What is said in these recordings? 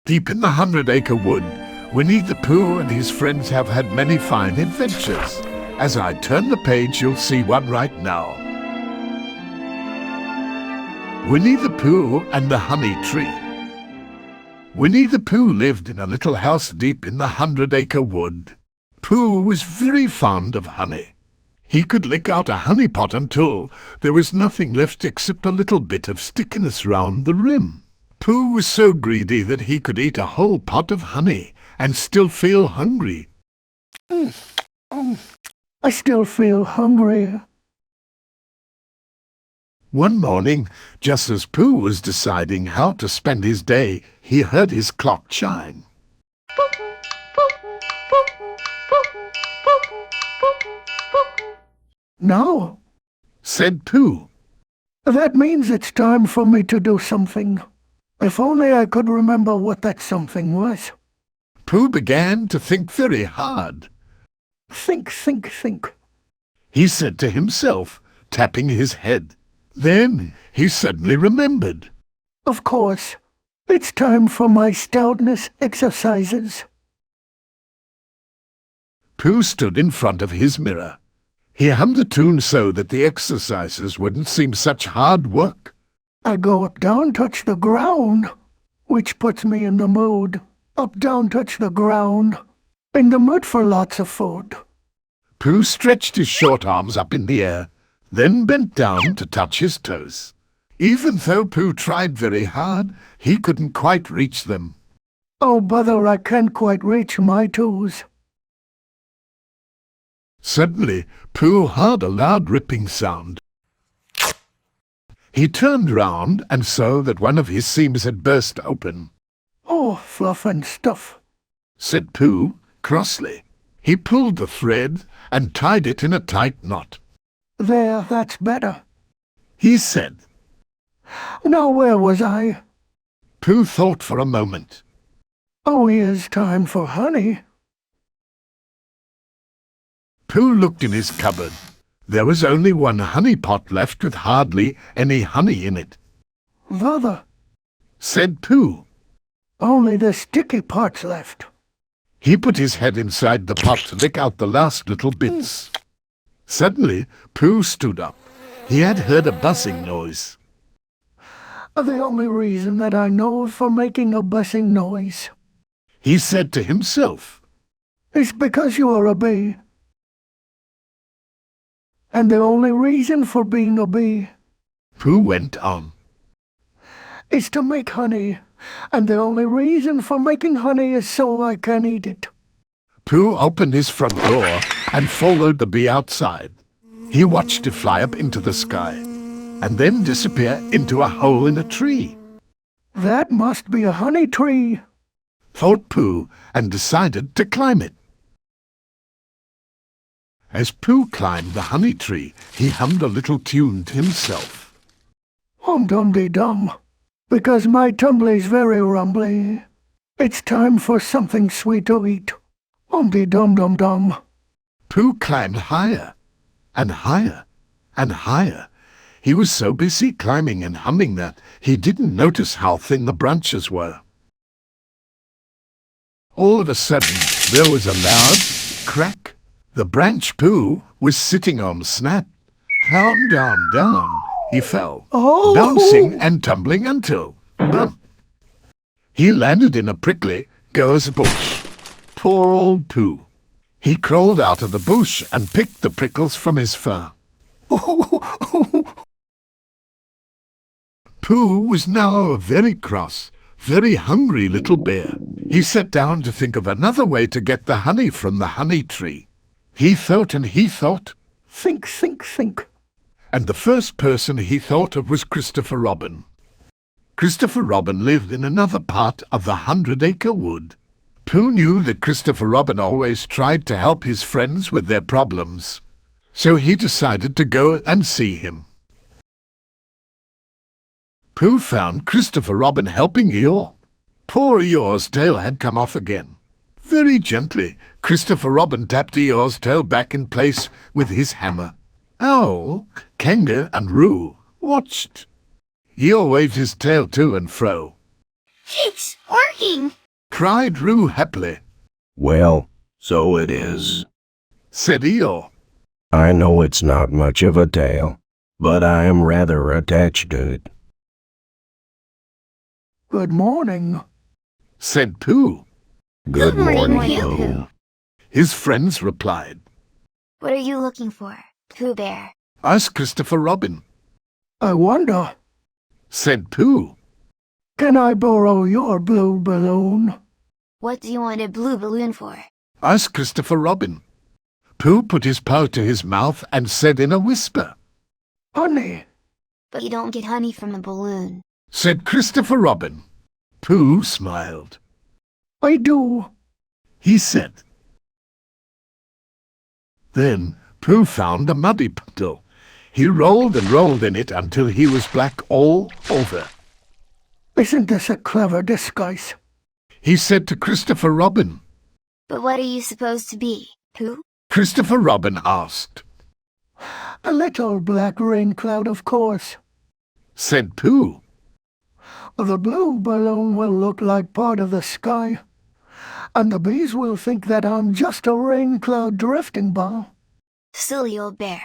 Deep in the 100-acre wood, Winnie the Pooh and his friends have had many fine adventures. As I turn the page, you'll see one right now. Winnie the Pooh and the Honey Tree. Winnie the Pooh lived in a little house deep in the 100-acre wood. Pooh was very fond of honey. He could lick out a honey pot until there was nothing left except a little bit of stickiness round the rim. Pooh was so greedy that he could eat a whole pot of honey and still feel hungry. I still feel hungry. One morning, just as Pooh was deciding how to spend his day, he heard his clock chime. "Now," said Pooh. "that means it's time for me to do something. If only I could remember what that something was." Pooh began to think very hard. Think. He said to himself, tapping his head. Then he suddenly remembered. Of course, it's time for my stoutness exercises. Pooh stood in front of his mirror. He hummed a tune so that the exercises wouldn't seem such hard work. I go up, down, touch the ground, which puts me in the mood. Up, down, touch the ground, in the mood for lots of food. Pooh stretched his short arms up in the air, then bent down to touch his toes. Even though Pooh tried very hard, he couldn't quite reach them. Oh, bother, I can't quite reach my toes. Suddenly, Pooh heard a loud ripping sound. He turned round and saw that one of his seams had burst open. "Oh, fluff and stuff," said Pooh crossly. He pulled the thread and tied it in a tight knot. "There, that's better," he said. "Now where was I?" Pooh thought for a moment. "Oh, here's time for honey." Pooh looked in his cupboard. There was only one honey pot left with hardly any honey in it. "Bother," said Pooh. "Only the sticky parts left." He put his head inside the pot to lick out the last little bits. Suddenly, Pooh stood up. He had heard a buzzing noise. "The only reason that I know for making a buzzing noise," he said to himself, "is because you are a bee. And the only reason for being a bee," Pooh went on, "is to make honey. And the only reason for making honey is so I can eat it." Pooh opened his front door and followed the bee outside. He watched it fly up into the sky and then disappear into a hole in a tree. "That must be a honey tree," thought Pooh, and decided to climb it. As Pooh climbed the honey tree, he hummed a little tune to himself. "Hum-dum-de-dum, because my tumbly's very rumbly. It's time for something sweet to eat. Hum-de-dum-dum-dum." Pooh climbed higher and higher and higher. He was so busy climbing and humming that he didn't notice how thin the branches were. All of a sudden, there was a loud crack. The branch Pooh was sitting on snapped. Down, down, down, he fell, bouncing and tumbling until, bump. He landed in a prickly gauze bush. Poor old Pooh. He crawled out of the bush and picked the prickles from his fur. Pooh was now a very cross, very hungry little bear. He sat down to think of another way to get the honey from the honey tree. He thought and he thought. Think. And the first person he thought of was Christopher Robin. Christopher Robin lived in another part of the 100-acre wood. Pooh knew that Christopher Robin always tried to help his friends with their problems, so he decided to go and see him. Pooh found Christopher Robin helping Eeyore. Poor Eeyore's tail had come off again. Very gently, Christopher Robin tapped Eeyore's tail back in place with his hammer. Owl, Kangaroo, and Roo watched. Eeyore waved his tail to and fro. It's working! cried Roo happily. Well, so it is, said Eeyore. I know it's not much of a tail, but I am rather attached to it. Good morning, said Pooh. Good morning, morning, Pooh. Pooh. His friends replied. What are you looking for, Pooh Bear? Asked Christopher Robin. I wonder, Said Pooh. can I borrow your blue balloon? What do you want a blue balloon for? Asked Christopher Robin. Pooh put his paw to his mouth and said in a whisper. Honey, But you don't get honey from a balloon. Said Christopher Robin. Pooh smiled. I do. He said. Then Pooh found a muddy puddle. He rolled and rolled in it until he was black all over. Isn't this a clever disguise? He said to Christopher Robin. But what are you supposed to be, Pooh? Christopher Robin asked. A little black rain cloud, of course. Said Pooh. The blue balloon will look like part of the sky, and the bees will think that I'm just a rain cloud drifting by. Silly old bear.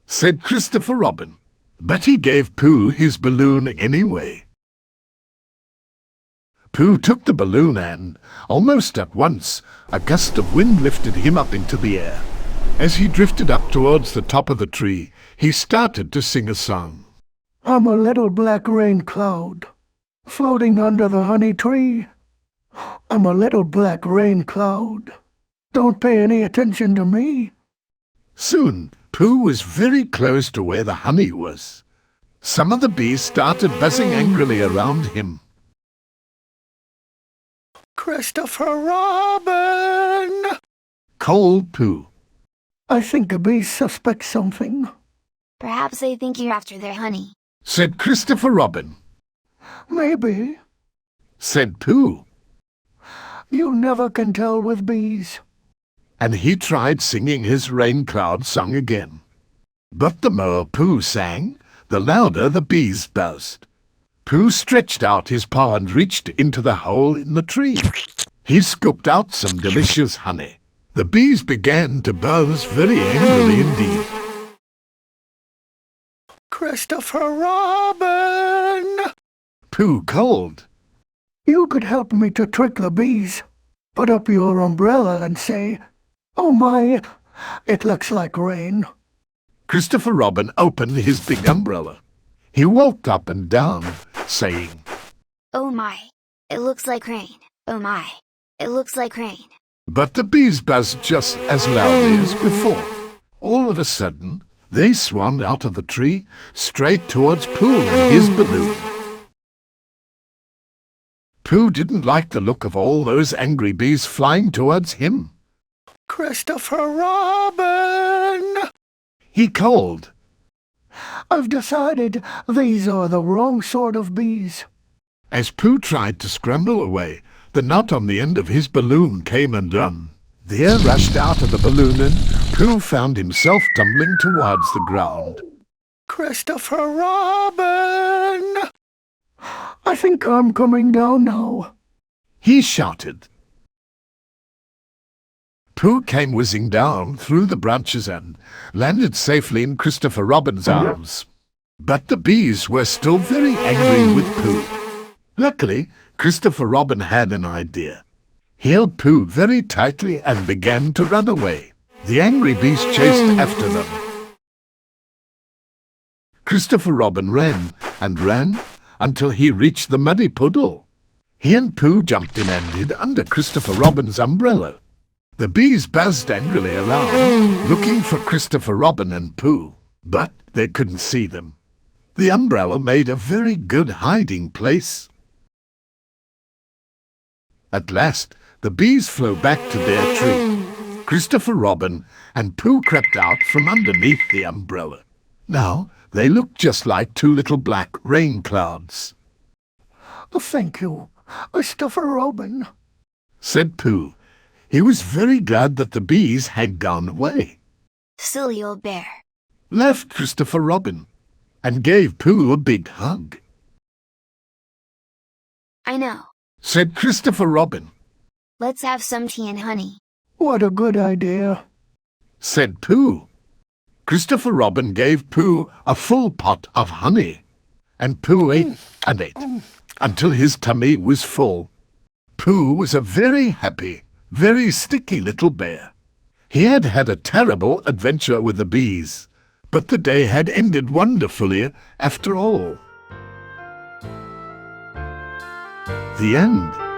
Said Christopher Robin. But he gave Pooh his balloon anyway. Pooh took the balloon and, almost at once, a gust of wind lifted him up into the air. As he drifted up towards the top of the tree, he started to sing a song. I'm a little black rain cloud, floating under the honey tree. I'm a little black rain cloud. Don't pay any attention to me. Soon, Pooh was very close to where the honey was. Some of the bees started buzzing angrily around him. Christopher Robin! Called Pooh. I think the bees suspect something. Perhaps they think you're after their honey. Said Christopher Robin. Maybe. Said Pooh. You never can tell with bees. And he tried singing his rain cloud song again. But the more Pooh sang, the louder the bees buzzed. Pooh stretched out his paw and reached into the hole in the tree. He scooped out some delicious honey. The bees began to buzz very angrily indeed. Christopher Robin! Pooh called. You could help me to trick the bees. Put up your umbrella and say, "Oh my, it looks like rain." Christopher Robin opened his big umbrella. He walked up and down, saying, Oh my, it looks like rain. Oh my, it looks like rain. but the bees buzzed just as loudly as before. All of a sudden, they swarmed out of the tree, straight towards Pooh and his balloon. Pooh didn't like the look of all those angry bees flying towards him. Christopher Robin! He called. I've decided these are the wrong sort of bees. As Pooh tried to scramble away, the knot on the end of his balloon came undone. The air rushed out of the balloon and Pooh found himself tumbling towards the ground. Christopher Robin! I think I'm coming down now. He shouted. Pooh came whizzing down through the branches and landed safely in Christopher Robin's arms. But the bees were still very angry with Pooh. Luckily, Christopher Robin had an idea. He held Pooh very tightly and began to run away. The angry bees chased after them. Christopher Robin ran and ran until he reached the muddy puddle. He and Pooh jumped in and hid under Christopher Robin's umbrella. The bees buzzed angrily around, looking for Christopher Robin and Pooh, but they couldn't see them. The umbrella made a very good hiding place. At last, the bees flew back to their tree. Christopher Robin and Pooh crept out from underneath the umbrella. Now, they looked just like two little black rain clouds. Thank you, Christopher Robin. Said Pooh. He was very glad that the bees had gone away. Silly old bear. Laughed Christopher Robin, and gave Pooh a big hug. I know, said Christopher Robin. Let's have some tea and honey. What a good idea. Said Pooh. Christopher Robin gave Pooh a full pot of honey, and Pooh ate and ate until his tummy was full. Pooh was a very happy, very sticky little bear. He had had a terrible adventure with the bees, but the day had ended wonderfully after all. The end.